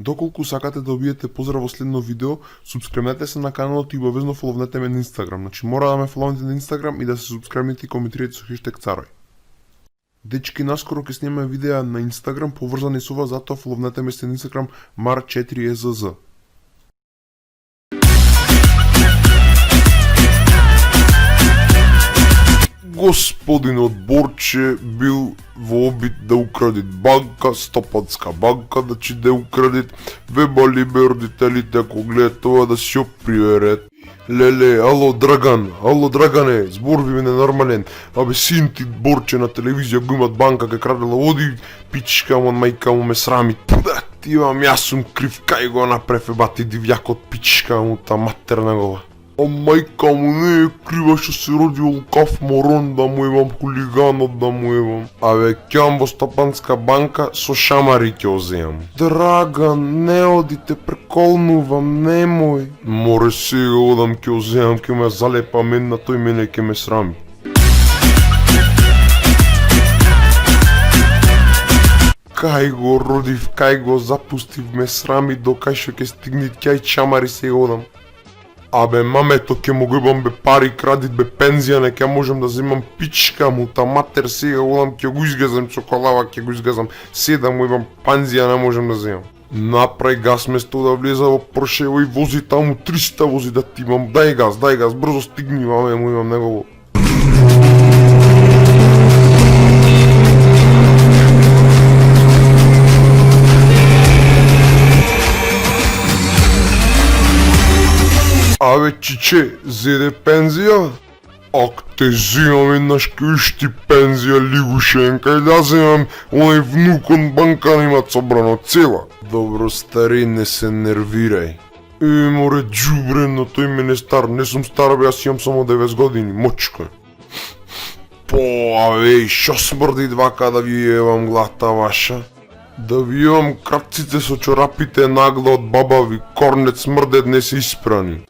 Доколку сакате да добиете поздрав во следно видео, субскрибнете се на каналот и обавезно фоловнете ме на Инстаграм. Значи мора да ме фоловнете на Инстаграм и да се субскрибнете и коментирате со хештег Царој. Дечки, наскоро ќе снимаме видеа на Инстаграм поврзани со ова, затоа фоловнете ме се на Инстаграм mar4ezz. Господинот Борче бил во обид да украде банка, Стопанска банка, значи да украде, вебали бе родителите ако гледат това да си оприверет. Леле, ало Драгане, збор ви ненормален. Абе син ти Борче на телевизија го имат банка, ке крадела води, пичка му, мајка му ме срами. Да, ти имам, јас сум крив, кај го направе бати дивјакот, пичка му, та матер негова. А мајка му не е крива што се роди лукав морон да му имам, хулиганот да му имам. Абе, ќе во Стопанска банка со шамари ќе оземам. Драган, не одите, преколнувам, немој. Море сега одам ќе оземам, ќе ме залепа мен на тој мене ќе ме срами. Кај го родив, кај го запустив, ме срами до кај што ќе стигне кај чамари сега одам. Абе мамето ќе му го имам бе пари, крадит бе пензија, не ќе можам да земам пичка му, та матер сега одам ќе го изгазам чоколава, ќе го изгазам, седам му имам пензија, не можам да земам. Напрај газ место да влеза во Поршево и вози таму 300 вози да ти имам, дај газ, брзо стигни, маме му имам негово. Абе чиче, зеде пензија? Ак те земам еднаш кјушти пензија лигушенка и да земам оној внукон банка не имат собрано цела. Добро стари, не се нервирај. Море џубрено, тој мене стар, не сум стар бе, јас имам само 9 години, мочко. Абе, шо смрди двака да ви евам глата ваша? Да ви имам кракците со чорапите нагла од баба ви, корнет смрдет не се испрани.